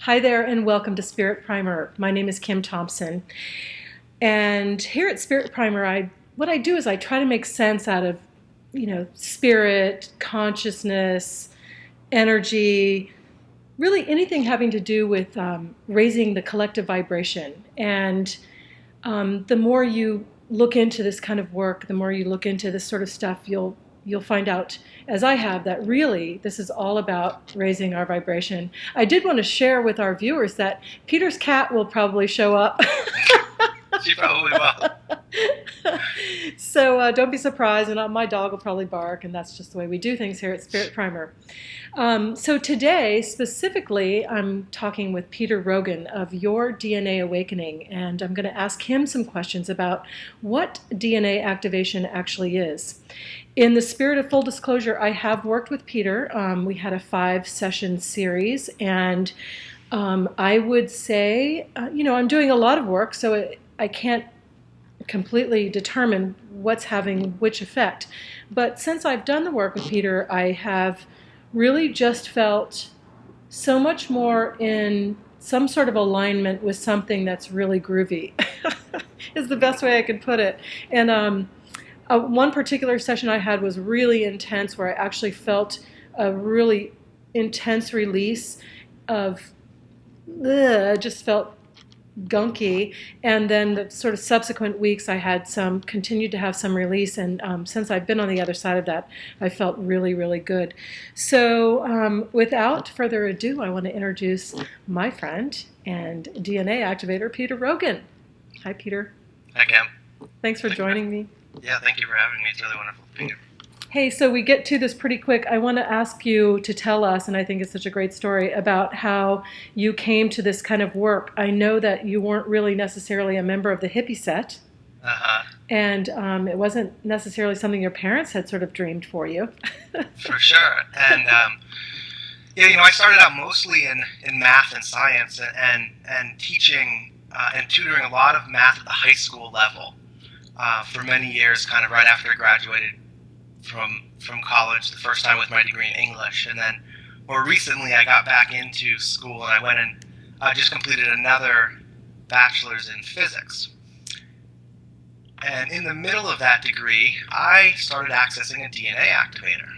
Hi there, and welcome to Spirit Primer. My name is Kim Thompson, and here at Spirit Primer, what I do is I try to make sense out of, spirit, consciousness, energy, really anything having to do with raising the collective vibration. And the more you look into this kind of work, the more you look into this sort of stuff, you'll find out, as I have, that really this is all about raising our vibration. I did want to share with our viewers that Peter's cat will probably show up. She probably will. So don't be surprised, and my dog will probably bark, and that's just the way we do things here at Spirit Primer. So today, specifically, I'm talking with Peter Rogen of Your DNA Awakening, and I'm going to ask him some questions about what DNA activation actually is. In the spirit of full disclosure, I have worked with Peter. We had a 5-session series, and I would say, I'm doing a lot of work, so I can't completely determine what's having which effect. But since I've done the work with Peter, I have really just felt so much more in some sort of alignment with something that's really groovy, is the best way I could put it. And one particular session I had was really intense, where I actually felt a really intense release of, I just felt gunky. And then the sort of subsequent weeks I had continued to have some release, and since I've been on the other side of that, I felt really, really good. So without further ado, I want to introduce my friend and DNA activator, Peter Rogen. Hi, Peter. Hi, Kim. Thanks for joining me. Yeah, thank you for having me. It's really wonderful being here. Hey, so we get to this pretty quick. I want to ask you to tell us, and I think it's such a great story, about how you came to this kind of work. I know that you weren't really necessarily a member of the hippie set, and it wasn't necessarily something your parents had sort of dreamed for you. For sure. And, I started out mostly in math and science and teaching and tutoring a lot of math at the high school level for many years, kind of right after I graduated from college, the first time with my degree in English. And then more recently I got back into school, and I went and just completed another bachelor's in physics. And in the middle of that degree, I started accessing a DNA activator.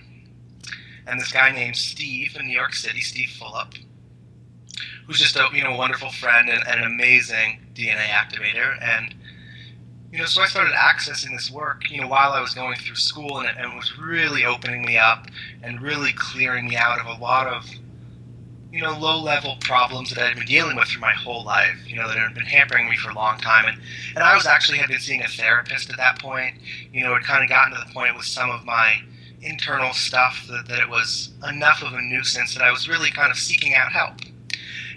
And this guy named Steve in New York City, Steve Fulop, who's just a wonderful friend and an amazing DNA activator. And so I started accessing this work, while I was going through school, and it was really opening me up and really clearing me out of a lot of, low-level problems that I had been dealing with through my whole life, that had been hampering me for a long time. And I had been seeing a therapist at that point. It kind of gotten to the point with some of my internal stuff that it was enough of a nuisance that I was really kind of seeking out help.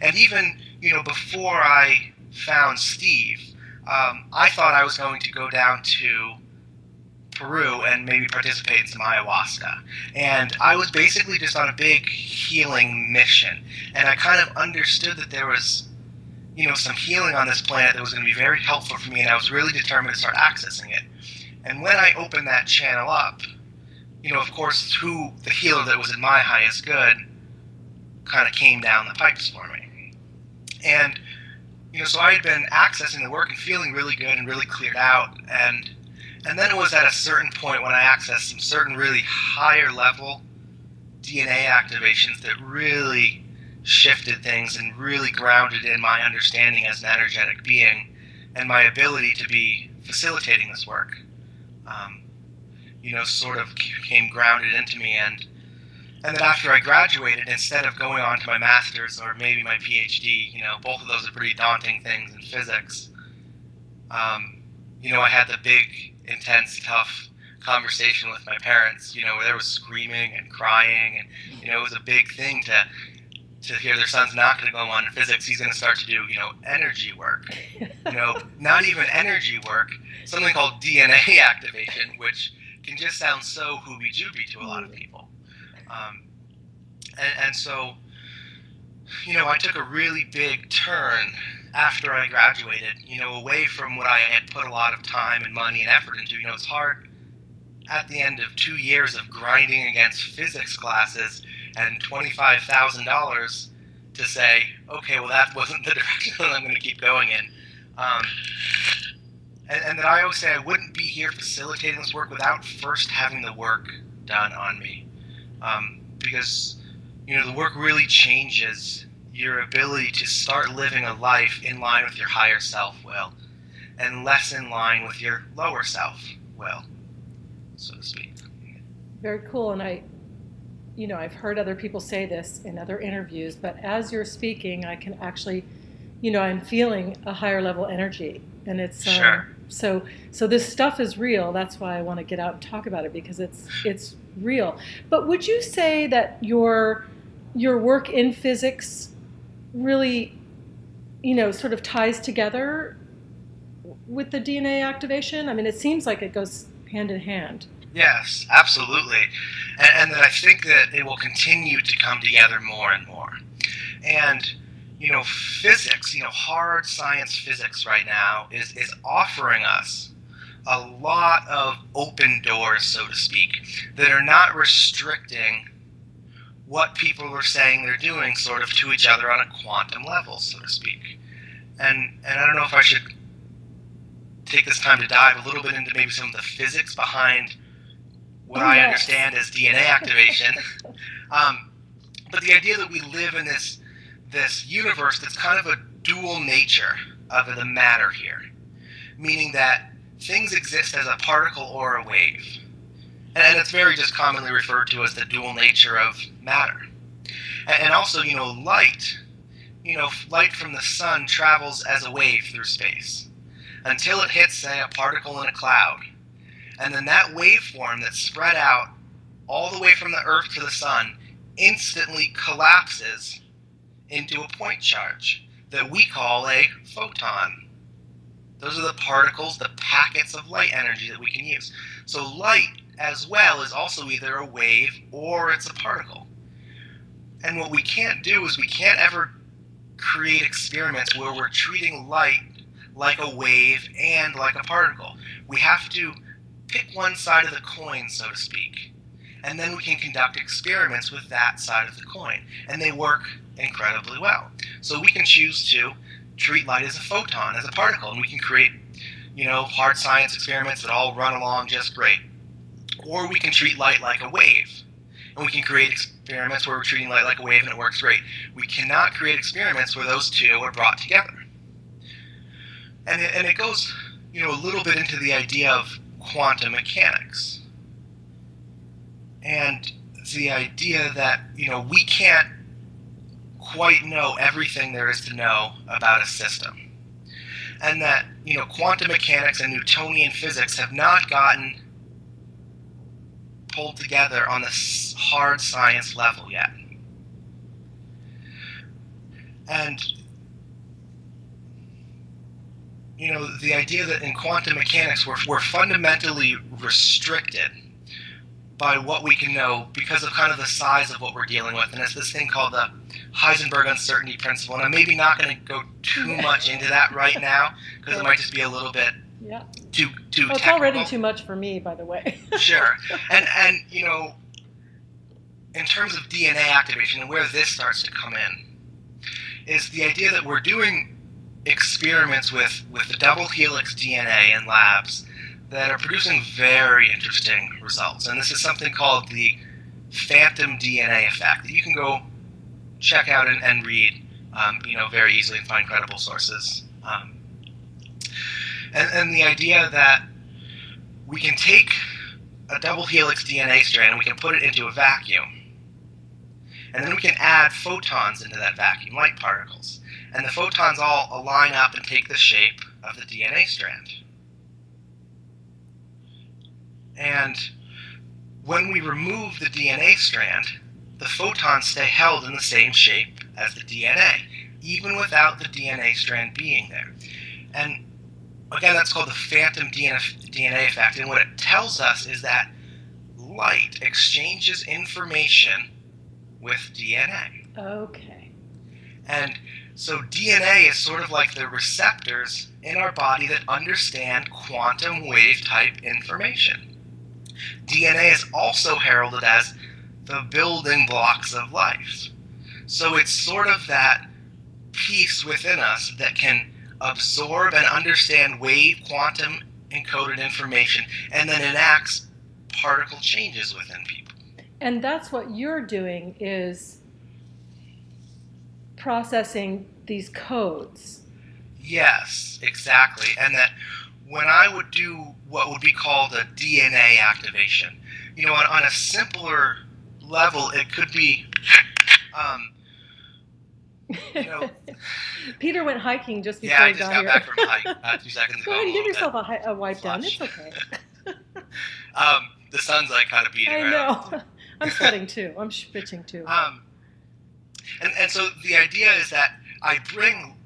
And even, before I found Steve, I thought I was going to go down to Peru and maybe participate in some ayahuasca. And I was basically just on a big healing mission. And I kind of understood that there was, some healing on this planet that was going to be very helpful for me, and I was really determined to start accessing it. And when I opened that channel up, of course, who the healer that was in my highest good kind of came down the pipes for me. And so I had been accessing the work and feeling really good and really cleared out. And then it was at a certain point when I accessed some certain really higher level DNA activations that really shifted things and really grounded in my understanding as an energetic being and my ability to be facilitating this work. Sort of came grounded into me. And then after I graduated, instead of going on to my master's or maybe my PhD, both of those are pretty daunting things in physics, I had the big, intense, tough conversation with my parents, where there was screaming and crying, and, it was a big thing to hear their son's not going to go on in physics. He's going to start to do, energy work, not even energy work, something called DNA activation, which can just sound so hooby-dooby to a lot of people. And so, I took a really big turn after I graduated, away from what I had put a lot of time and money and effort into. It's hard at the end of 2 years of grinding against physics classes and $25,000 to say, okay, well, that wasn't the direction that I'm going to keep going in. And that I always say I wouldn't be here facilitating this work without first having the work done on me. Because, the work really changes your ability to start living a life in line with your higher self will and less in line with your lower self will, so to speak. Very cool. And I've heard other people say this in other interviews, but as you're speaking, I can actually, I'm feeling a higher level energy. And it's Sure. So this stuff is real. That's why I want to get out and talk about it, because it's real. But would you say that your work in physics really, sort of ties together with the DNA activation? I mean, it seems like it goes hand in hand. Yes, absolutely. And that I think that it will continue to come together more and more. And, physics, hard science physics right now is offering us a lot of open doors, so to speak, that are not restricting what people are saying they're doing sort of to each other on a quantum level, so to speak. And I don't know if I should take this time to dive a little bit into maybe some of the physics behind what I understand as DNA activation. But the idea that we live in this universe that's kind of a dual nature of the matter here, meaning that things exist as a particle or a wave. And it's very just commonly referred to as the dual nature of matter. And also, light, light from the sun travels as a wave through space until it hits, say, a particle in a cloud. And then that waveform that's spread out all the way from the Earth to the sun instantly collapses into a point charge that we call a photon. Those are the particles, the packets of light energy that we can use. So light, as well, is also either a wave or it's a particle. And what we can't do is we can't ever create experiments where we're treating light like a wave and like a particle. We have to pick one side of the coin, so to speak, and then we can conduct experiments with that side of the coin, and they work incredibly well. So we can choose to treat light as a photon, as a particle, and we can create, hard science experiments that all run along just great. Or we can treat light like a wave, and we can create experiments where we're treating light like a wave and it works great. We cannot create experiments where those two are brought together. And it goes, a little bit into the idea of quantum mechanics. And the idea that, we can't quite know everything there is to know about a system. And that, quantum mechanics and Newtonian physics have not gotten pulled together on the hard science level yet. And, the idea that in quantum mechanics we're fundamentally restricted by what we can know because of kind of the size of what we're dealing with. And it's this thing called the Heisenberg uncertainty principle. And I'm maybe not going to go too much into that right now because it might just be a little bit too technical. It's already too much for me, by the way. Sure. And in terms of DNA activation and where this starts to come in, is the idea that we're doing experiments with the double helix DNA in labs that are producing very interesting results. And this is something called the phantom DNA effect that you can go check out and read, very easily and find credible sources. And the idea that we can take a double helix DNA strand and we can put it into a vacuum. And then we can add photons into that vacuum, light particles. And the photons all align up and take the shape of the DNA strand. And when we remove the DNA strand, the photons stay held in the same shape as the DNA, even without the DNA strand being there. And again, that's called the phantom DNA effect. And what it tells us is that light exchanges information with DNA. Okay. And so DNA is sort of like the receptors in our body that understand quantum wave type information. DNA is also heralded as the building blocks of life. So it's sort of that piece within us that can absorb and understand wave quantum encoded information and then enacts particle changes within people. And that's what you're doing, is processing these codes. Yes, exactly. And that when I would do what would be called a DNA activation, on a simpler level, it could be, Peter went hiking just before he got here. Yeah, I just got back from a hike 2 seconds ago. Go ahead and give yourself a wipe down. Flush. It's okay. The sun's like kind of beating I right know. I'm sweating too. I'm schwitzing too. And so the idea is that I bring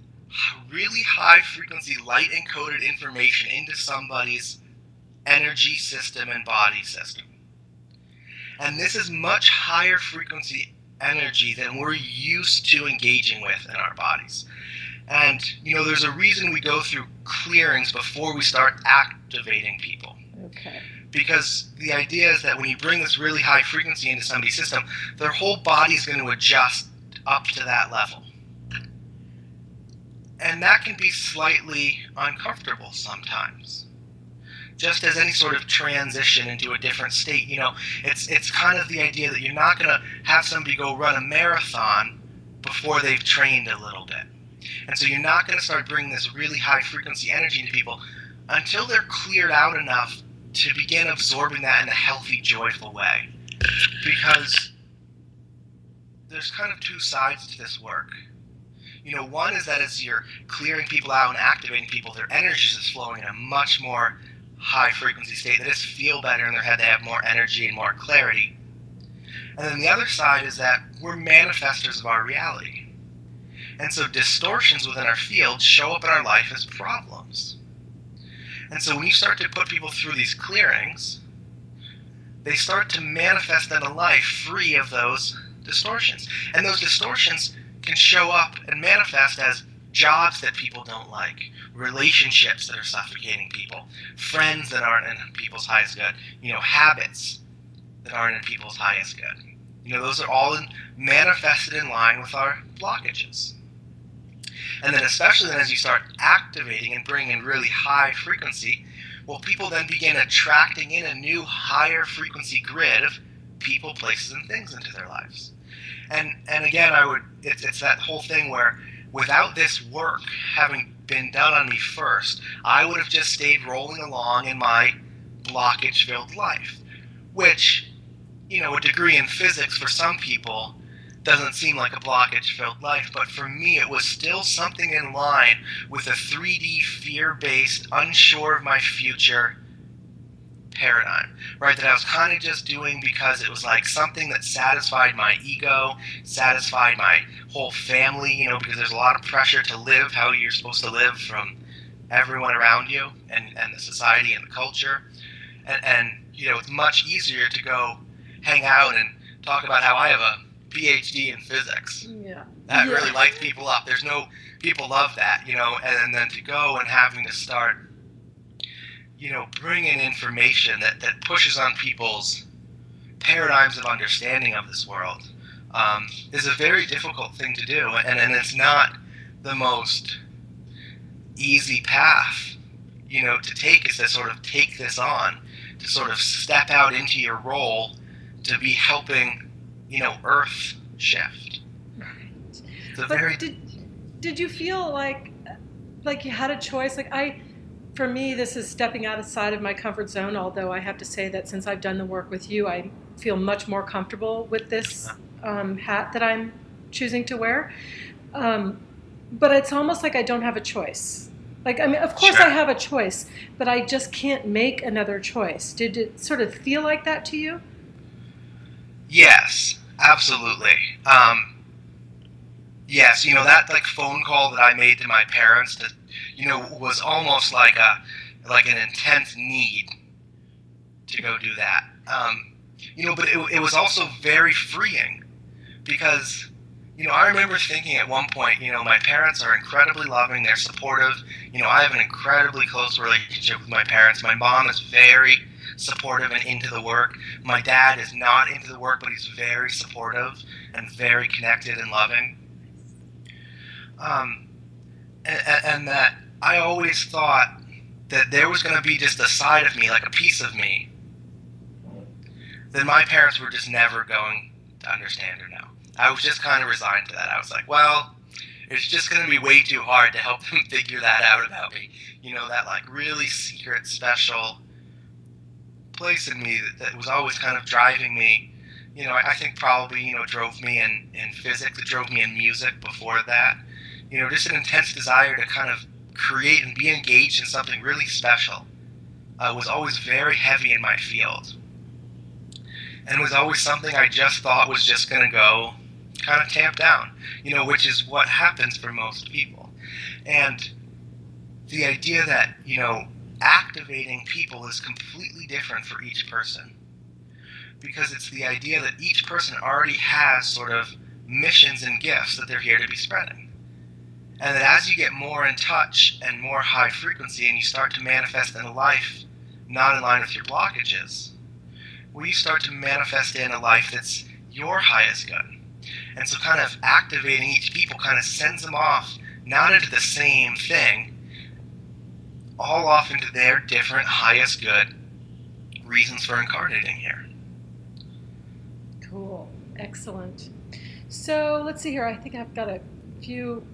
really high frequency light encoded information into somebody's energy system and body system. And this is much higher frequency energy than we're used to engaging with in our bodies. And, there's a reason we go through clearings before we start activating people. Okay. Because the idea is that when you bring this really high frequency into somebody's system, their whole body is going to adjust up to that level. And that can be slightly uncomfortable sometimes. Just as any sort of transition into a different state, it's kind of the idea that you're not going to have somebody go run a marathon before they've trained a little bit. And so you're not going to start bringing this really high frequency energy into people until they're cleared out enough to begin absorbing that in a healthy, joyful way. Because there's kind of two sides to this work. One is that as you're clearing people out and activating people, their energy is flowing in a much more high frequency state. They just feel better in their head. They have more energy and more clarity. And then the other side is that we're manifestors of our reality. And so distortions within our field show up in our life as problems. And so when you start to put people through these clearings, they start to manifest in a life free of those distortions. And those distortions can show up and manifest as jobs that people don't like, relationships that are suffocating people, friends that aren't in people's highest good, habits that aren't in people's highest good. Those are all manifested in line with our blockages. And then especially then as you start activating and bringing in really high frequency, well, people then begin attracting in a new higher frequency grid of people, places, and things into their lives. And again, it's that whole thing where without this work having been done on me first, I would have just stayed rolling along in my blockage-filled life, which, a degree in physics for some people doesn't seem like a blockage-filled life, but for me it was still something in line with a 3D fear-based, unsure of my future paradigm, right? That I was kind of just doing because it was like something that satisfied my ego, satisfied my whole family, because there's a lot of pressure to live how you're supposed to live from everyone around you and the society and the culture. And it's much easier to go hang out and talk about how I have a PhD in physics. Yeah. That really lights people up. People love that, and then to go and having to start bring in information that pushes on people's paradigms of understanding of this world is a very difficult thing to do, and it's not the most easy path, to take, is to sort of take this on, to sort of step out into your role to be helping, Earth shift. Right. Did you feel like you had a choice? For me, this is stepping outside of my comfort zone, although I have to say that since I've done the work with you, I feel much more comfortable with this hat that I'm choosing to wear. But it's almost like I don't have a choice. Of course Sure. I have a choice, but I just can't make another choice. Did it sort of feel like that to you? Yes, absolutely. Yes, that phone call that I made to my parents to, was almost like an intense need to go do that. But it was also very freeing because, I remember thinking at one point, my parents are incredibly loving, they're supportive. I have an incredibly close relationship with my parents. My mom is very supportive and into the work. My dad is not into the work, but he's very supportive and very connected and loving. And that I always thought that there was going to be just a side of me, like a piece of me, that my parents were just never going to understand or know. I was just kind of resigned to that. I was like, well, it's just going to be way too hard to help them figure that out about me. You know, that like really secret, special place in me that was always kind of driving me. You know, I think probably, you know, drove me in physics, it drove me in music before that. You know, just an intense desire to kind of create and be engaged in something really special was always very heavy in my field. And was always something I just thought was just going to go kind of tamped down, you know, which is what happens for most people. And the idea that, you know, activating people is completely different for each person, because it's the idea that each person already has sort of missions and gifts that they're here to be spreading. And that as you get more in touch and more high frequency and you start to manifest in a life not in line with your blockages, well, you start to manifest in a life that's your highest good. And so kind of activating each people kind of sends them off, not into the same thing, all off into their different highest good reasons for incarnating here. Cool. Excellent. So let's see here. I think I've got a few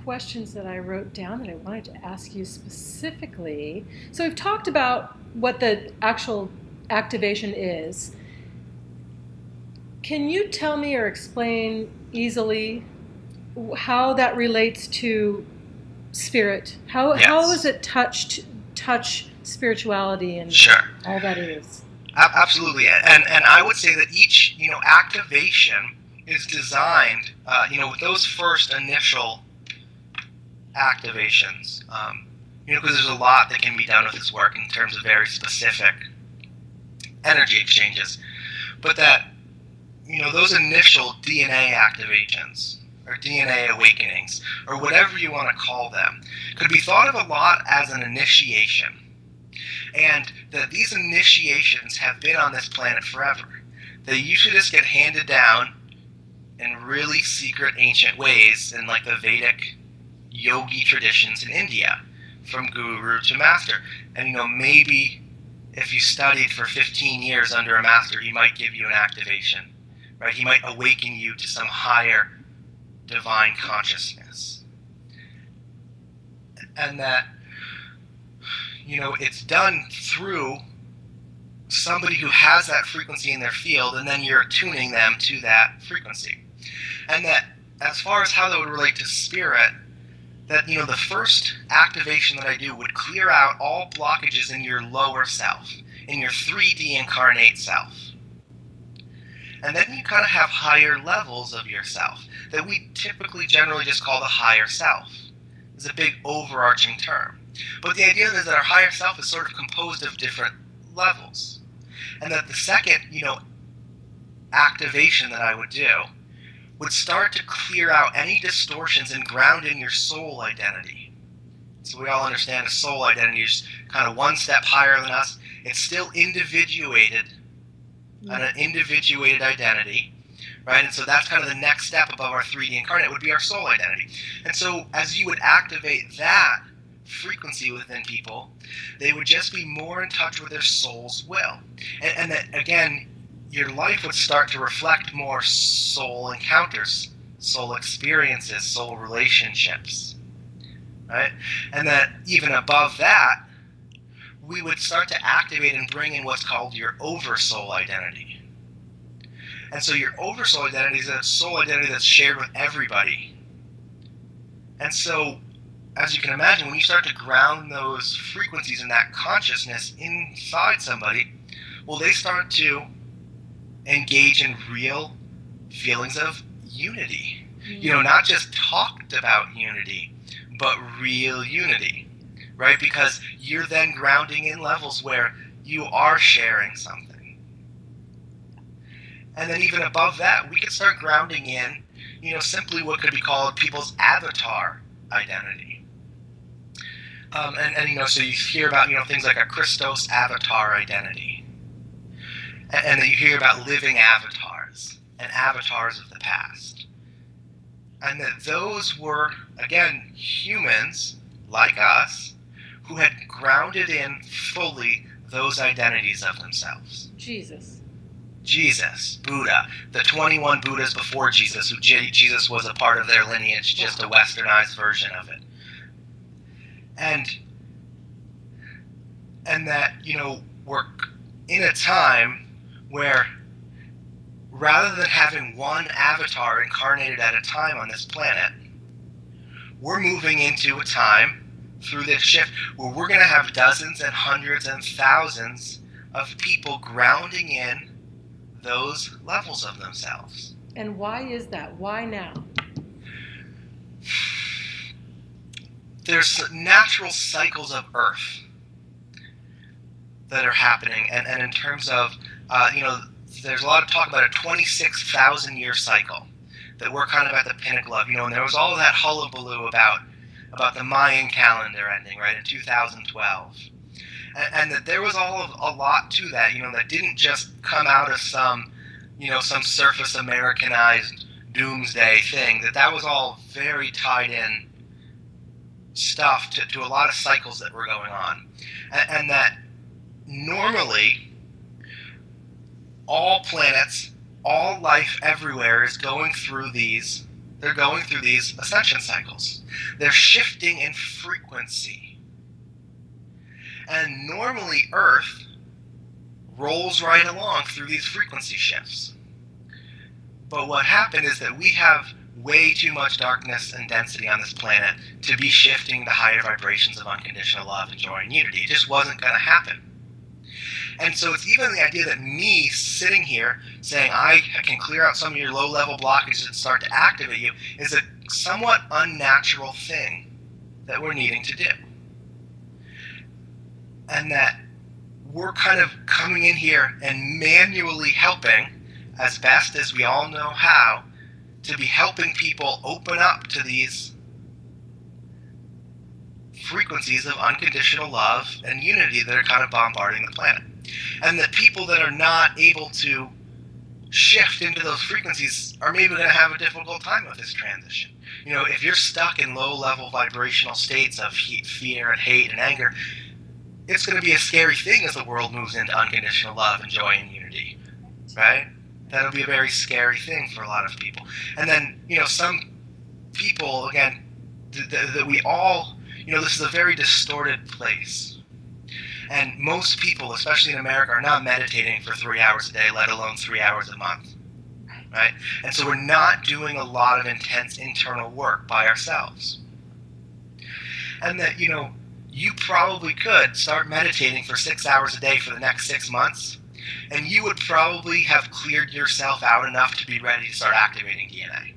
questions that I wrote down that I wanted to ask you specifically. So we've talked about what the actual activation is. Can you tell me or explain easily how that relates to spirit? How is it touch spirituality and all that is? Absolutely, and I would say that each, you know, activation is designed, you know, with those first initial activations, you know, because there's a lot that can be done with this work in terms of very specific energy exchanges, but that, you know, those initial DNA activations or DNA awakenings or whatever you want to call them could be thought of a lot as an initiation, and that these initiations have been on this planet forever. They usually just get handed down in really secret ancient ways in like the Vedic yogi traditions in India, from guru to master. And, you know, maybe if you studied for 15 years under a master, he might give you an activation, right? He might awaken you to some higher divine consciousness. And that, you know, it's done through somebody who has that frequency in their field, and then you're tuning them to that frequency. And that as far as how that would relate to spirit, that, you know, the first activation that I do would clear out all blockages in your lower self, in your 3D incarnate self. And then you kind of have higher levels of yourself that we typically generally just call the higher self. It's a big overarching term. But the idea is that our higher self is sort of composed of different levels. And that the second, you know, activation that I would do would start to clear out any distortions and ground in your soul identity. So we all understand a soul identity is kind of one step higher than us. It's still individuated, an individuated identity, right? And so that's kind of the next step above our 3D incarnate would be our soul identity. And so as you would activate that frequency within people, they would just be more in touch with their soul's will. And that, again, your life would start to reflect more soul encounters, soul experiences, soul relationships, right? And that even above that, we would start to activate and bring in what's called your oversoul identity. And so your oversoul identity is a soul identity that's shared with everybody. And so, as you can imagine, when you start to ground those frequencies and that consciousness inside somebody, well, they start to engage in real feelings of unity. You know, not just talked about unity, but real unity, right? Because you're then grounding in levels where you are sharing something. And then even above that, we could start grounding in, you know, simply what could be called people's avatar identity. And you know, so you hear about, you know, things like a Christos avatar identity, and that you hear about living avatars and avatars of the past. And that those were, again, humans like us who had grounded in fully those identities of themselves. Jesus, Buddha, the 21 Buddhas before Jesus, who Jesus was a part of their lineage, just a westernized version of it. And that, we're in a time where rather than having one avatar incarnated at a time on this planet, we're moving into a time through this shift where we're going to have dozens and hundreds and thousands of people grounding in those levels of themselves. And why is that? Why now? There's natural cycles of Earth that are happening, and in terms of, there's a lot of talk about a 26,000 year cycle that we're kind of at the pinnacle of, and there was all of that hullabaloo about the Mayan calendar ending, right, in 2012. And that there was a lot to that, that didn't just come out of some surface Americanized doomsday thing, that was all very tied in stuff to a lot of cycles that were going on. And that normally all planets, all life everywhere is going through these ascension cycles. They're shifting in frequency. And normally Earth rolls right along through these frequency shifts. But what happened is that we have way too much darkness and density on this planet to be shifting the higher vibrations of unconditional love and joy and unity. It just wasn't going to happen. And so it's even the idea that me sitting here saying I can clear out some of your low-level blockages and start to activate you is a somewhat unnatural thing that we're needing to do. And that we're kind of coming in here and manually helping, as best as we all know how, to be helping people open up to these frequencies of unconditional love and unity that are kind of bombarding the planet. And that people that are not able to shift into those frequencies are maybe going to have a difficult time with this transition. If you're stuck in low-level vibrational states of fear and hate and anger, it's going to be a scary thing as the world moves into unconditional love and joy and unity, right? That'll be a very scary thing for a lot of people. And then, some people, again, that we all, this is a very distorted place. And most people, especially in America, are not meditating for 3 hours a day, let alone 3 hours a month, right? And so we're not doing a lot of intense internal work by ourselves. And that, you probably could start meditating for 6 hours a day for the next 6 months, and you would probably have cleared yourself out enough to be ready to start activating DNA.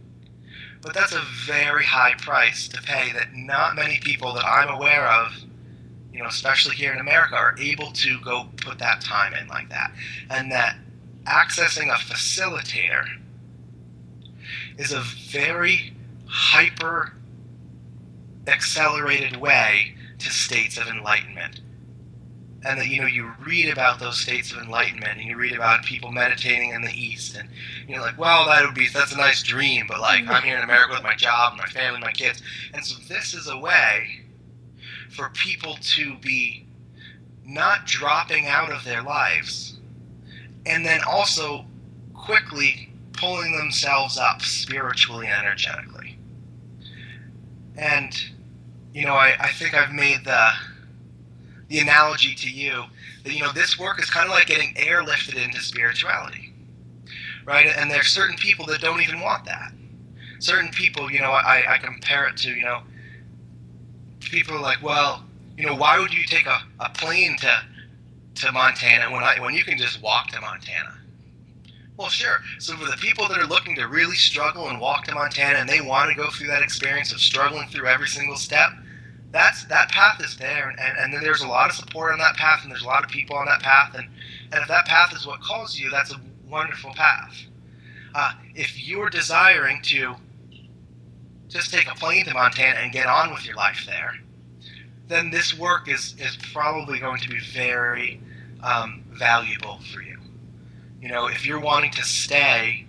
But that's a very high price to pay that not many people that I'm aware of, especially here in America, are able to go put that time in like that. And that accessing a facilitator is a very hyper accelerated way to states of enlightenment. And that, you read about those states of enlightenment, and you read about people meditating in the East, and you're like, well, that's a nice dream, but I'm here in America with my job, my family, my kids. And so this is a way for people to be not dropping out of their lives, and then also quickly pulling themselves up spiritually and energetically. And, I think I've made the analogy to you that, this work is kind of like getting airlifted into spirituality, right? And there's certain people that don't even want that. Certain people, I compare it to, people are like, well, why would you take a plane to Montana when you can just walk to Montana? Well, sure. So for the people that are looking to really struggle and walk to Montana, and they want to go through that experience of struggling through every single step, that path is there, and then there's a lot of support on that path, and there's a lot of people on that path, and if that path is what calls you, that's a wonderful path. If you're desiring to just take a plane to Montana and get on with your life there, then this work is probably going to be very valuable for you. if you're wanting to stay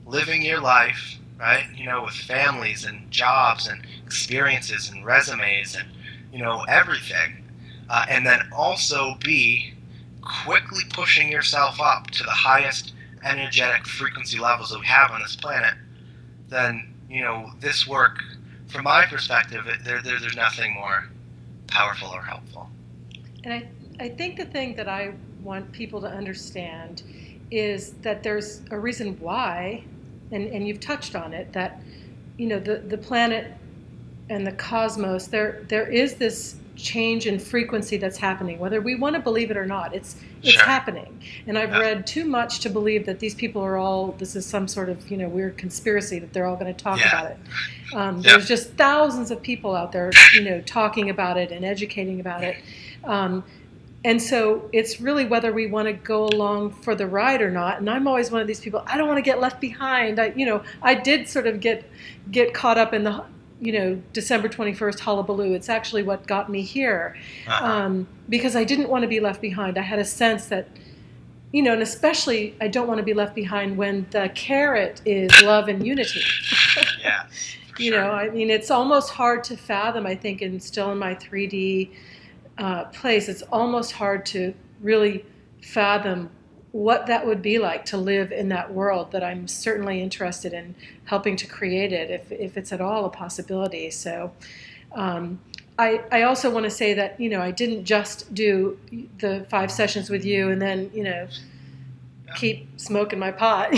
living your life, right, with families and jobs and experiences and resumes and, everything, and then also be quickly pushing yourself up to the highest energetic frequency levels that we have on this planet, then, this work, from my perspective, there's nothing more powerful or helpful. And I think the thing that I want people to understand is that there's a reason why, and you've touched on it, that the planet and the cosmos, there is this change in frequency that's happening, whether we want to believe it or not. It's Sure. happening. And I've read too much to believe that these people are all, this is some sort of weird conspiracy that they're all going to talk about it. There's just thousands of people out there talking about it and educating about it. And so it's really whether we want to go along for the ride or not. And I'm always one of these people, I don't want to get left behind. I did sort of get caught up in the December 21st hullabaloo. It's actually what got me here, because I didn't want to be left behind. I had a sense that, and especially I don't want to be left behind when the carrot is love and unity. Yeah. It's almost hard to fathom, I think, and still in my 3D place, it's almost hard to really fathom what that would be like to live in that world, that I'm certainly interested in helping to create it, if it's at all a possibility. So I also want to say that, I didn't just do the 5 sessions with you and then, keep smoking my pot.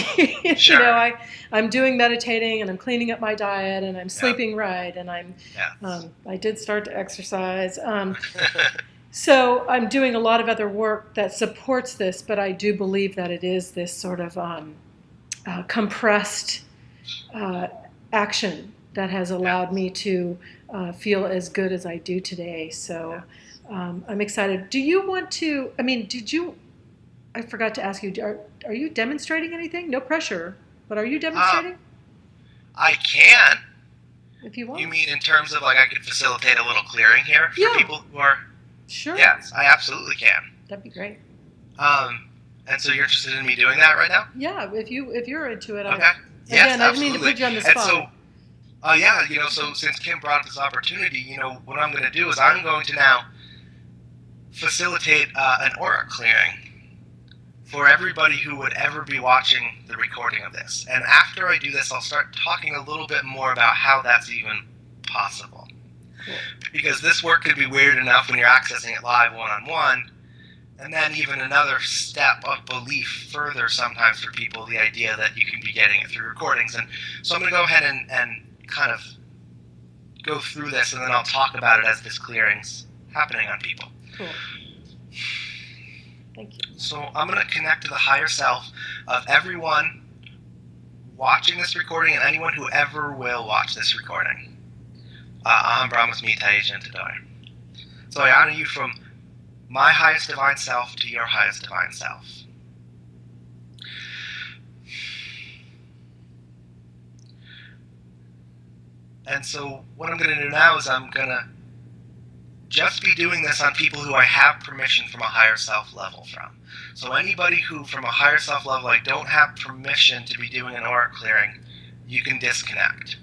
Sure. I'm doing meditating, and I'm cleaning up my diet, and I'm sleeping right, and I did start to exercise. So I'm doing a lot of other work that supports this, but I do believe that it is this sort of compressed action that has allowed me to feel as good as I do today. So I'm excited. Do you want to, I forgot to ask you, are you demonstrating anything? No pressure, but are you demonstrating? I can. If you want. You mean in terms of I could facilitate a little clearing here for people who are... Sure. Yes, I absolutely can. That'd be great. And so you're interested in me doing that right now? Yeah, if you're into it. Okay. Yes, again, absolutely. I didn't mean to put you on the spot. And so, so since Kim brought up this opportunity, what I'm going to do is I'm going to now facilitate an aura clearing for everybody who would ever be watching the recording of this. And after I do this, I'll start talking a little bit more about how that's even possible. Cool. Because this work could be weird enough when you're accessing it live one-on-one, and then even another step of belief further sometimes for people, the idea that you can be getting it through recordings. And so I'm going to go ahead and kind of go through this, and then I'll talk about it as this clearing's happening on people. Cool. Thank you. So I'm going to connect to the higher self of everyone watching this recording and anyone who ever will watch this recording. Aham Brahmasmi Taishan Tadai. So I honor you from my highest divine self to your highest divine self. And so what I'm going to do now is I'm going to just be doing this on people who I have permission from a higher self level from. So anybody who from a higher self level I don't have permission to be doing an aura clearing, you can disconnect.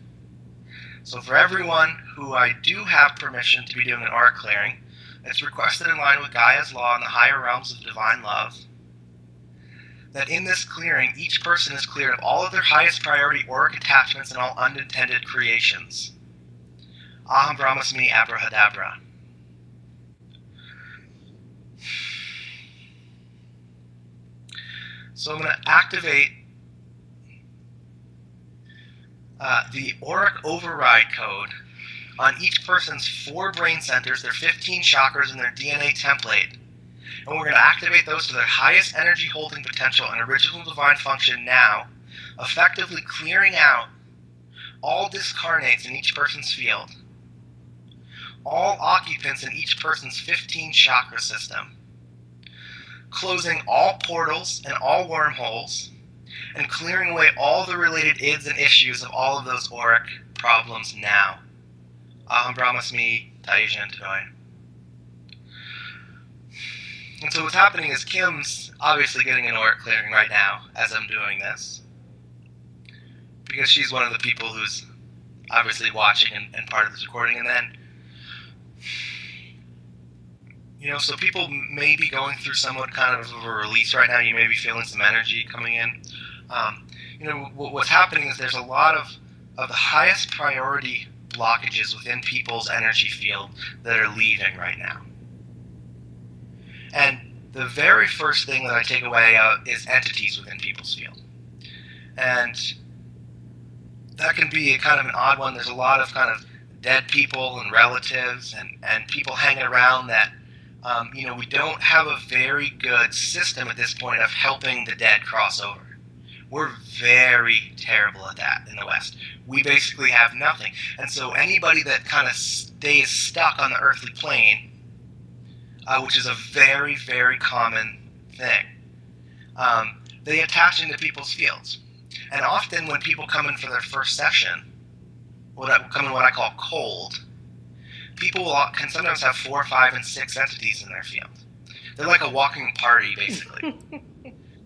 So for everyone who I do have permission to be doing an aura clearing, it's requested in line with Gaia's law and the higher realms of divine love that in this clearing, each person is cleared of all of their highest priority auric attachments and all unintended creations. Aham Brahmasmi Abrahadabra. So I'm going to activate the auric override code on each person's 4 brain centers, their 15 chakras, and their DNA template. And we're going to activate those to their highest energy holding potential and original divine function now, effectively clearing out all discarnates in each person's field, all occupants in each person's 15 chakra system, closing all portals and all wormholes, and clearing away all the related ids and issues of all of those auric problems now. Aham Brahmasmi Taishan Tadai. And so what's happening is Kim's obviously getting an auric clearing right now as I'm doing this, because she's one of the people who's obviously watching and part of this recording. And then, so people may be going through somewhat kind of a release right now. You may be feeling some energy coming in. What's happening is there's a lot of the highest priority blockages within people's energy field that are leaving right now. And the very first thing that I take away is entities within people's field. And that can be kind of an odd one. There's a lot of kind of dead people and relatives and people hanging around that, we don't have a very good system at this point of helping the dead cross over. We're very terrible at that in the West. We basically have nothing. And so anybody that kind of stays stuck on the earthly plane, which is a very, very common thing, they attach into people's fields. And often when people come in for their first session, what I call cold, people can sometimes have 4, 5, and 6 entities in their field. They're like a walking party, basically.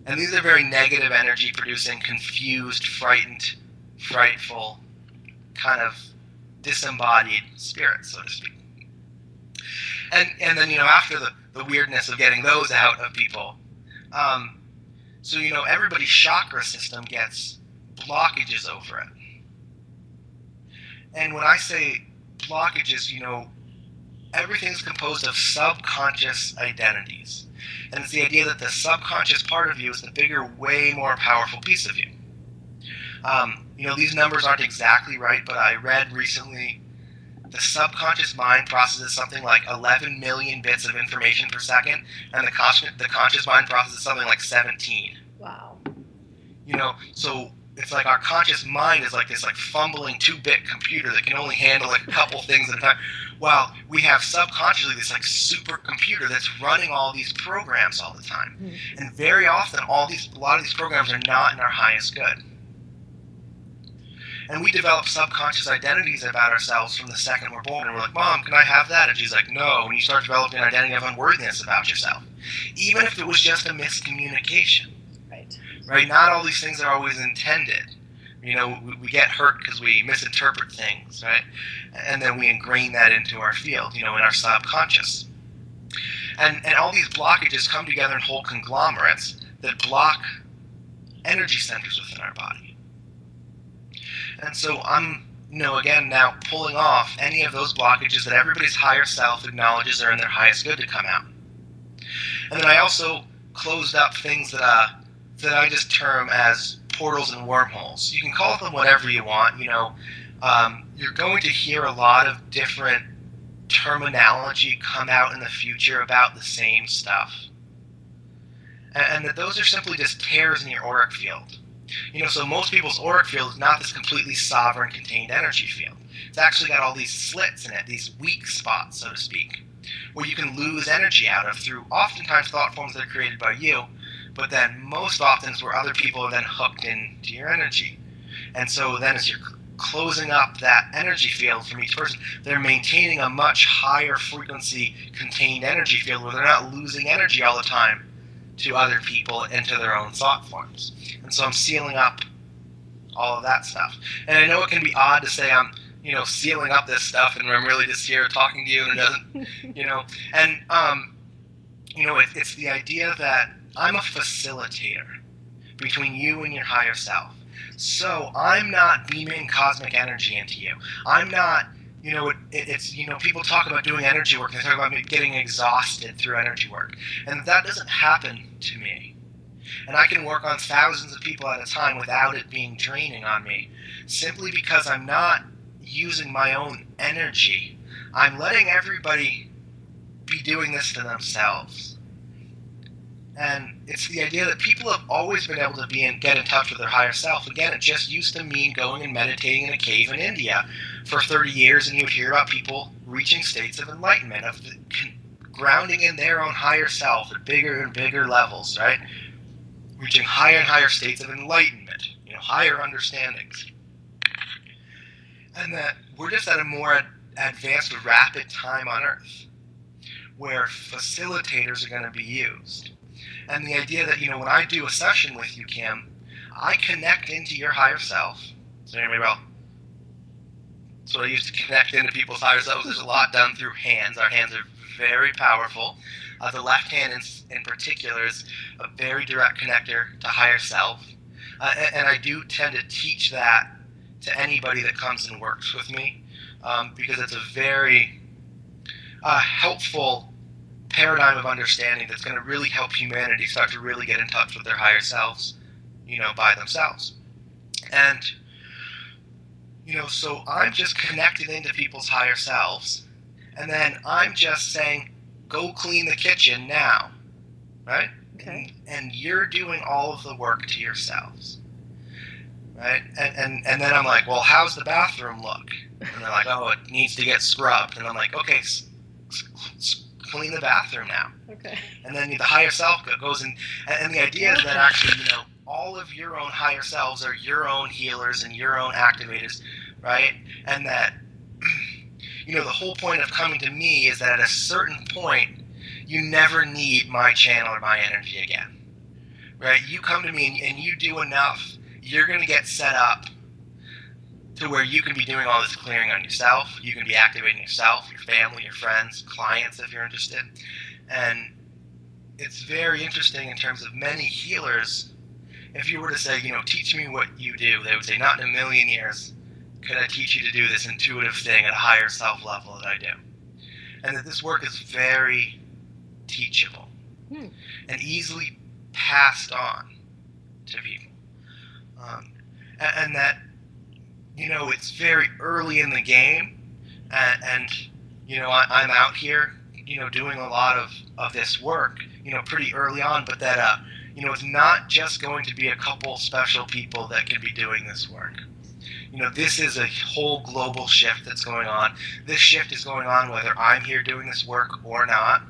And these are very negative energy producing, confused, frightened, frightful, kind of disembodied spirits, so to speak. And then, after the weirdness of getting those out of people, so, everybody's chakra system gets blockages over it. And when I say blockages, everything's composed of subconscious identities. And it's the idea that the subconscious part of you is the bigger, way more powerful piece of you. These numbers aren't exactly right, but I read recently the subconscious mind processes something like 11 million bits of information per second, and the conscious mind processes something like 17. Wow. So it's like our conscious mind is like this fumbling 2-bit computer that can only handle a couple things at a time, while we have subconsciously this supercomputer that's running all these programs all the time. Mm-hmm. And very often a lot of these programs are not in our highest good. And we develop subconscious identities about ourselves from the second we're born. And we're like, Mom, can I have that? And she's like, no. And you start developing an identity of unworthiness about yourself, even if it was just a miscommunication. Right? Not all these things are always intended. We get hurt because we misinterpret things, right? And then we ingrain that into our field, in our subconscious. And all these blockages come together in whole conglomerates that block energy centers within our body. And so I'm, again, now pulling off any of those blockages that everybody's higher self acknowledges are in their highest good to come out. And then I also closed up things that I just term as portals and wormholes. You can call them whatever you want. You're going to hear a lot of different terminology come out in the future about the same stuff. And that those are simply just tears in your auric field. So most people's auric field is not this completely sovereign, contained energy field. It's actually got all these slits in it, these weak spots, so to speak, where you can lose energy out of through oftentimes thought forms that are created by you, but then most often it's where other people are then hooked into your energy. And so then as you're closing up that energy field from each person, they're maintaining a much higher frequency contained energy field where they're not losing energy all the time to other people and to their own thought forms. And so I'm sealing up all of that stuff. And I know it can be odd to say I'm, sealing up this stuff and I'm really just here talking to you and it doesn't, and, it's the idea that I'm a facilitator between you and your higher self. So I'm not beaming cosmic energy into you. I'm not, people talk about doing energy work. They talk about getting exhausted through energy work. And that doesn't happen to me. And I can work on thousands of people at a time without it being draining on me, simply because I'm not using my own energy. I'm letting everybody be doing this to themselves. And it's the idea that people have always been able to get in touch with their higher self. Again, it just used to mean going and meditating in a cave in India for 30 years, and you would hear about people reaching states of enlightenment, of grounding in their own higher self at bigger and bigger levels, right? Reaching higher and higher states of enlightenment, higher understandings. And that we're just at a more advanced, rapid time on Earth, where facilitators are going to be used. And the idea that, when I do a session with you, Kim, I connect into your higher self. So anyway, well, so I used to connect into people's higher selves. There's a lot done through hands. Our hands are very powerful. The left hand in particular is a very direct connector to higher self. And I do tend to teach that to anybody that comes and works with me, because it's a very helpful paradigm of understanding that's going to really help humanity start to really get in touch with their higher selves, by themselves. And, so I'm just connected into people's higher selves, and then I'm just saying, go clean the kitchen now, right? Okay. And you're doing all of the work to yourselves, right? And then I'm like, well, how's the bathroom look? And they're like, oh, it needs to get scrubbed. And I'm like, okay, clean the bathroom now. Okay. And then the higher self goes in, and the idea is that actually, all of your own higher selves are your own healers and your own activators, right? And that, the whole point of coming to me is that at a certain point, you never need my channel or my energy again, right? You come to me and you do enough, you're going to get set up to where you can be doing all this clearing on yourself. You can be activating yourself, your family, your friends, clients if you're interested. And it's very interesting in terms of many healers. If you were to say, teach me what you do, they would say, not in a million years could I teach you to do this intuitive thing at a higher self level that I do. And that this work is very teachable and easily passed on to people. And that, it's very early in the game, and I'm out here, doing a lot of this work, pretty early on, but that, it's not just going to be a couple special people that can be doing this work. This is a whole global shift that's going on. This shift is going on whether I'm here doing this work or not,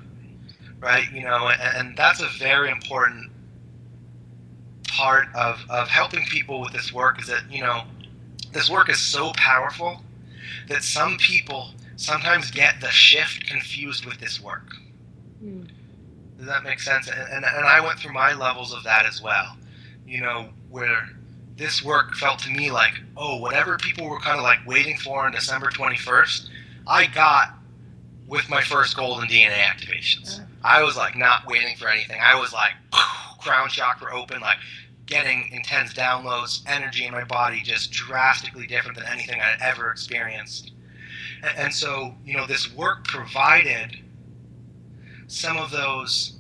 right? And that's a very important part of helping people with this work, is that, this work is so powerful that some people sometimes get the shift confused with this work. Does that make sense? And I went through my levels of that as well, where this work felt to me like, oh, whatever people were kind of like waiting for on December 21st, I got with my first golden DNA activations. I was like not waiting for anything. I was like crown chakra open, like getting intense downloads, energy in my body just drastically different than anything I'd ever experienced. And so, this work provided some of those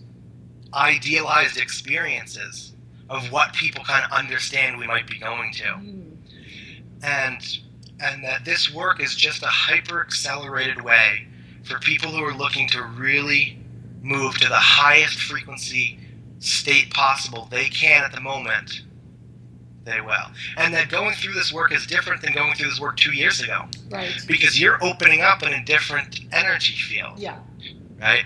idealized experiences of what people kind of understand we might be going to. And that this work is just a hyper accelerated way for people who are looking to really move to the highest frequency state possible they can at the moment. They will. And that going through this work is different than going through this work 2 years ago. Right. Because you're opening up in a different energy field. Yeah. Right?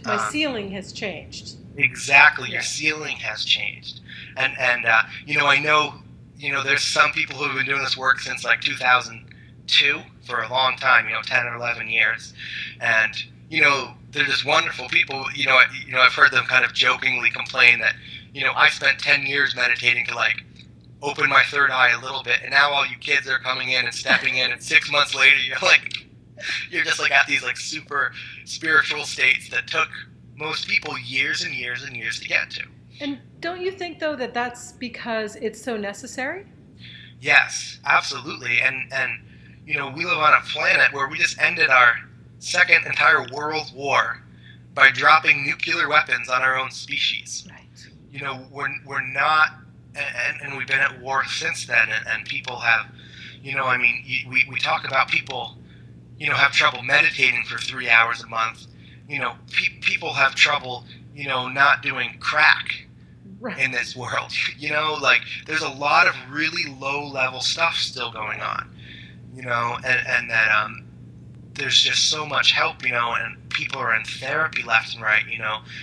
My ceiling has changed. Exactly. Your ceiling has changed. And I know, there's some people who have been doing this work since like 2002 for a long time, 10 or 11 years. And, they're just wonderful people. I've heard them kind of jokingly complain that, I spent 10 years meditating to like open my third eye a little bit, and now all you kids are coming in and stepping in, and 6 months later you're just like at these like super spiritual states that took most people years and years and years to get to. And don't you think though that that's because it's so necessary? Yes, absolutely. And we live on a planet where we just ended our second entire world war by dropping nuclear weapons on our own species. Right. We're not, and we've been at war since then, and people have, we talk about people, have trouble meditating for 3 hours a month. People have trouble, not doing crack in this world. There's a lot of really low-level stuff still going on, and that there's just so much help, and people are in therapy left and right,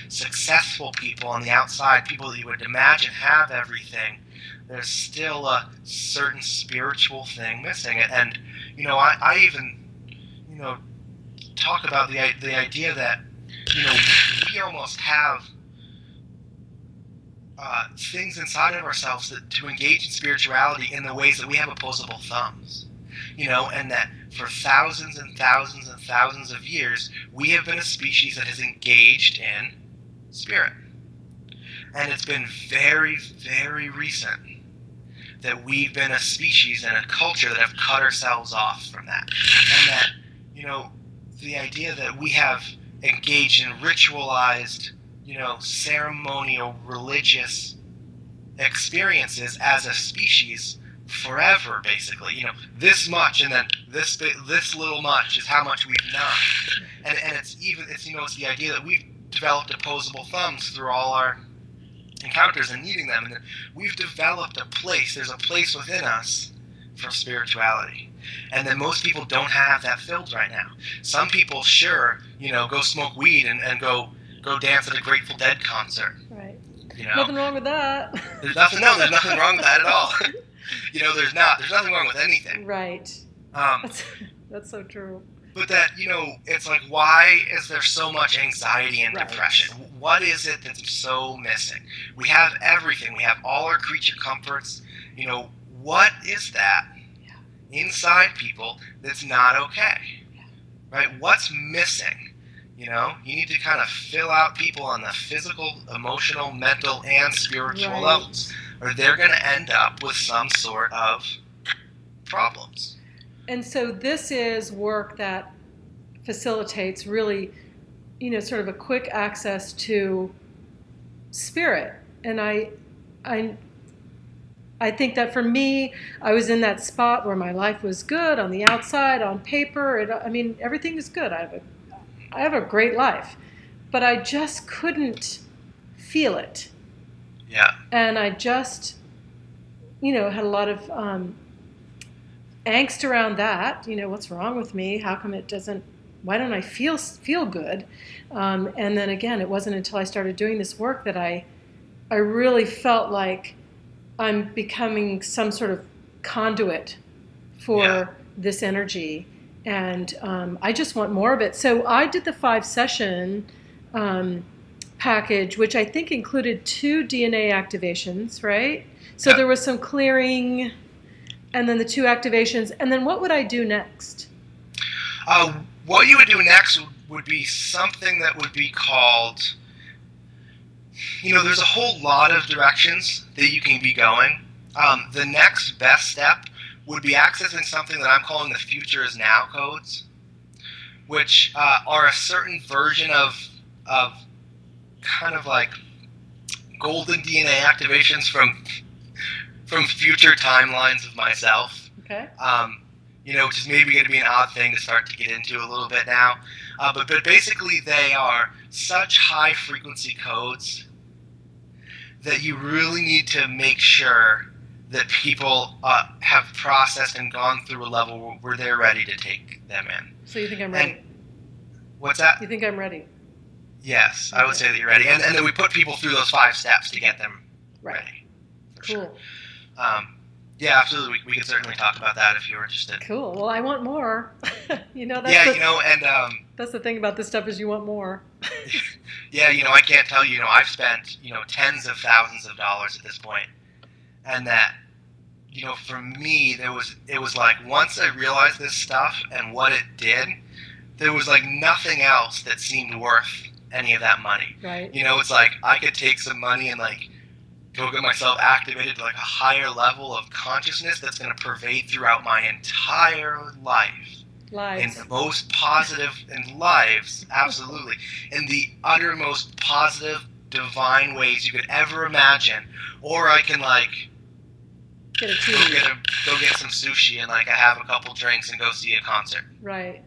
successful people on the outside, people that you would imagine have everything. There's still a certain spiritual thing missing. And I even, talk about the idea that, we almost have things inside of ourselves to engage in spirituality in the ways that we have opposable thumbs. And that for thousands and thousands and thousands of years, we have been a species that has engaged in spirit. And it's been very, very recent that we've been a species and a culture that have cut ourselves off from that. And that, the idea that we have engaged in ritualized, ceremonial, religious experiences as a species forever, basically. This much, and then this little much is how much we've known. And it's the idea that we've developed opposable thumbs through all our encounters and needing them, and that we've developed there's a place within us for spirituality, and that most people don't have that filled right now. Some people, sure, go smoke weed and go dance at a Grateful Dead concert. Right. Nothing wrong with that. There's nothing wrong with that at all. There's nothing wrong with anything. Right. That's so true. But that, it's like, why is there so much anxiety and depression? What is it that's so missing? We have everything. We have all our creature comforts. What is that inside people that's not okay? Right? What's missing? You need to kind of fill out people on the physical, emotional, mental, and spiritual levels, or they're going to end up with some sort of problems. And so this is work that facilitates really, sort of a quick access to spirit. And I think that for me, I was in that spot where my life was good on the outside, on paper. Everything is good. I have a great life, but I just couldn't feel it. Yeah. And I just, had a lot of angst around that. What's wrong with me? How come why don't I feel good? And then again, it wasn't until I started doing this work that I really felt like I'm becoming some sort of conduit for this energy. And I just want more of it. So I did the 5-session package, which I think included 2 DNA activations, right? So there was some clearing, and then the 2 activations. And then what would I do next? What you would do next would be something that would be called, there's a whole lot of directions that you can be going. The next best step would be accessing something that I'm calling the Future is Now codes, which are a certain version of kind of like golden DNA activations from future timelines of myself. Okay. Which is maybe going to be an odd thing to start to get into a little bit now. But basically they are such high frequency codes that you really need to make sure that people have processed and gone through a level where they're ready to take them in. So you think I'm ready? And, what's that? You think I'm ready? Yes, okay. I would say that you're ready. And then we put people through those 5 steps to get them ready. For cool. Sure. Yeah, absolutely. We could certainly talk about that if you're interested. Cool. Well, I want more. That's the thing about this stuff is you want more. Yeah, I can't tell you. I've spent tens of thousands of dollars at this point, and that for me it was like once I realized this stuff and what it did, there was like nothing else that seemed worth any of that money. Right. It's like I could take some money and like go get myself activated to like a higher level of consciousness that's going to pervade throughout my entire life. Lives. In the most positive in lives, absolutely. In the uttermost positive, divine ways you could ever imagine. Or I can like go get some sushi and like I have a couple drinks and go see a concert. Right.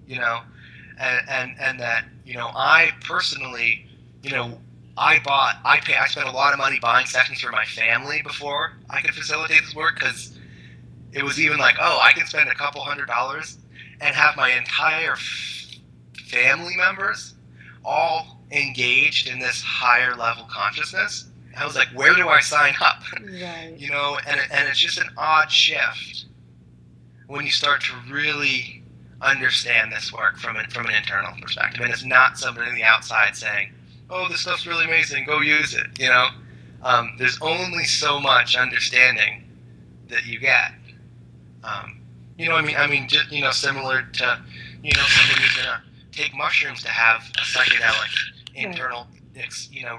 And that, I personally, I spent a lot of money buying sessions for my family before I could facilitate this work, because it was even like, I can spend a couple $100 and have my entire family members all engaged in this higher level consciousness. I was like, where do I sign up? Right. And it's just an odd shift when you start to really understand this work from an internal perspective, and it's not somebody on the outside saying, "Oh, this stuff's really amazing. Go use it." There's only so much understanding that you get. Just similar to somebody who's gonna take mushrooms to have a psychedelic internal,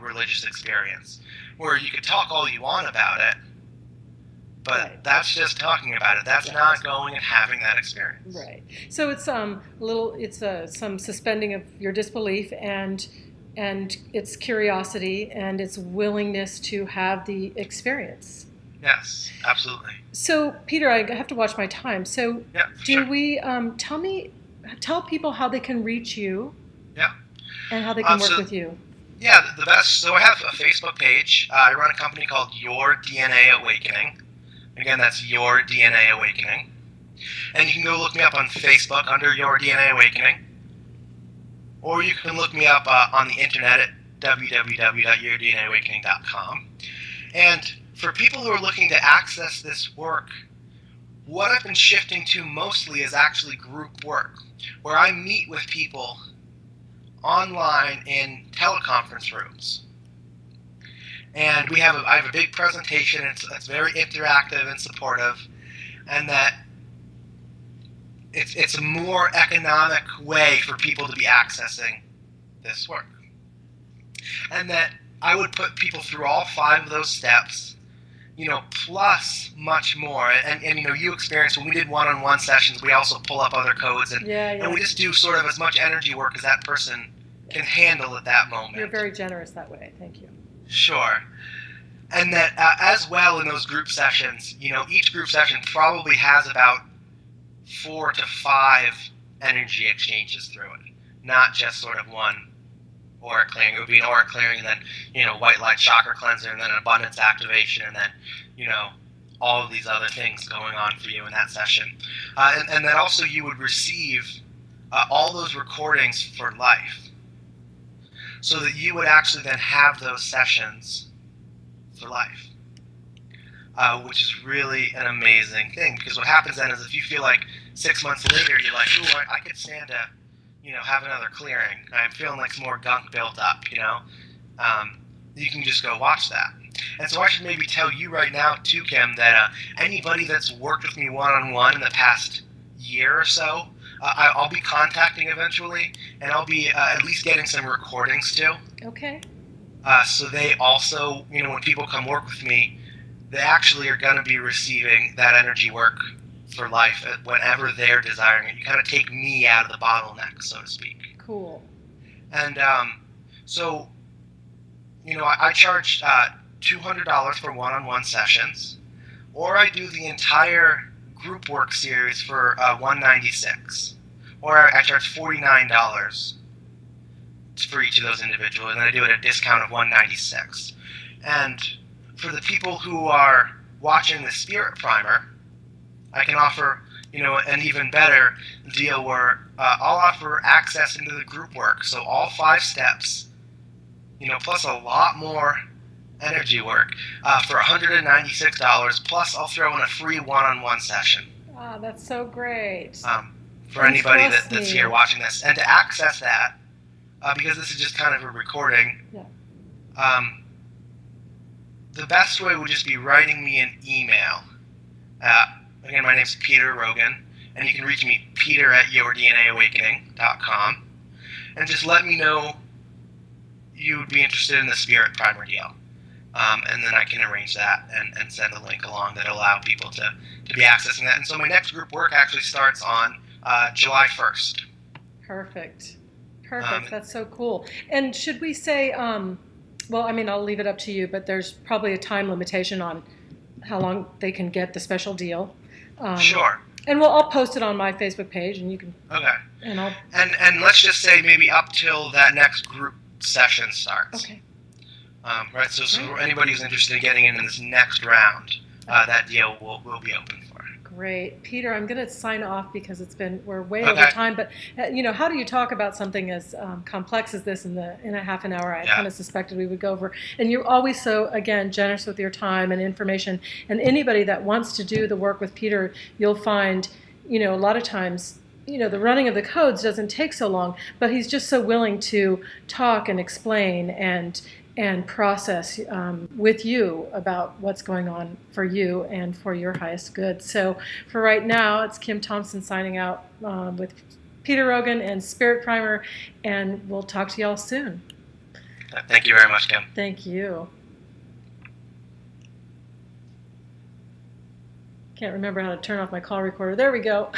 religious experience, where you could talk all you want about it, but that's just talking about it. That's not going and having that experience. Right. So it's some suspending of your disbelief and its curiosity and its willingness to have the experience. Yes, absolutely. So, Peter, I have to watch my time. So, we tell people how they can reach you? Yeah. And how they can work with you. Yeah, the best. So I have a Facebook page. I run a company called Your DNA Awakening. Again, that's Your DNA Awakening. And you can go look me up on Facebook under Your DNA Awakening. Or you can look me up on the internet at www.yourdnaawakening.com. And for people who are looking to access this work, what I've been shifting to mostly is actually group work, where I meet with people online in teleconference rooms. And I have a big presentation. It's very interactive and supportive, and that it's a more economic way for people to be accessing this work. And that I would put people through all 5 of those steps, plus much more. And you experience when we did one-on-one sessions, we also pull up other codes and we just do sort of as much energy work as that person can handle at that moment. You're very generous that way. Thank you. Sure. And that as well in those group sessions, each group session probably has about 4 to 5 energy exchanges through it, not just sort of one auric clearing. It would be an auric clearing, and then white light chakra cleanser, and then an abundance activation, and then all of these other things going on for you in that session. And then also you would receive all those recordings for life, so that you would actually then have those sessions for life, which is really an amazing thing. Because what happens then is if you feel like 6 months later, you're like, ooh, I could stand to have another clearing. I'm feeling like some more gunk built up, you can just go watch that. And so I should maybe tell you right now, too, Kim, that anybody that's worked with me one-on-one in the past year or so, I'll be contacting eventually, and I'll be at least getting some recordings, too. Okay. So they also, when people come work with me, they actually are going to be receiving that energy work for life whenever they're desiring it. You kind of take me out of the bottleneck, so to speak. Cool. And so, I charge $200 for one-on-one sessions, or I do the entire group work series for $196, or I charge $49 for each of those individuals, and I do it at a discount of $196. And for the people who are watching the Spirit Primer, I can offer, an even better deal where I'll offer access into the group work. So all 5 steps, plus a lot more energy work for $196. Plus, I'll throw in a free one-on-one session. Ah, that's so great. For anybody that's here watching this. And to access that, because this is just kind of a recording, the best way would just be writing me an email. Again, my name's Peter Rogen, and you can reach me, peter@yourdnaawakening.com, and just let me know you would be interested in the Spirit Primer deal. And then I can arrange that and send a link along that will allow people to be accessing that. And so my next group work actually starts on July 1st. Perfect. That's so cool. And should we say, I'll leave it up to you, but there's probably a time limitation on how long they can get the special deal. Sure. And I'll post it on my Facebook page, and you can. Okay. And let's just say maybe up till that next group session starts. Okay. Right. So anybody who's interested in getting into this next round, that deal will be open for. Great, Peter. I'm going to sign off because we're way over time. But how do you talk about something as complex as this in a half an hour? I kind of suspected we would go over. And you're always so generous with your time and information. And anybody that wants to do the work with Peter, you'll find, a lot of times the running of the codes doesn't take so long, but he's just so willing to talk and explain and process with you about what's going on for you and for your highest good. So for right now, it's Kim Thompson signing out with Peter Rogen and Spirit Primer, and we'll talk to y'all soon. Thank you very much, Kim. Thank you. Can't remember how to turn off my call recorder. There we go.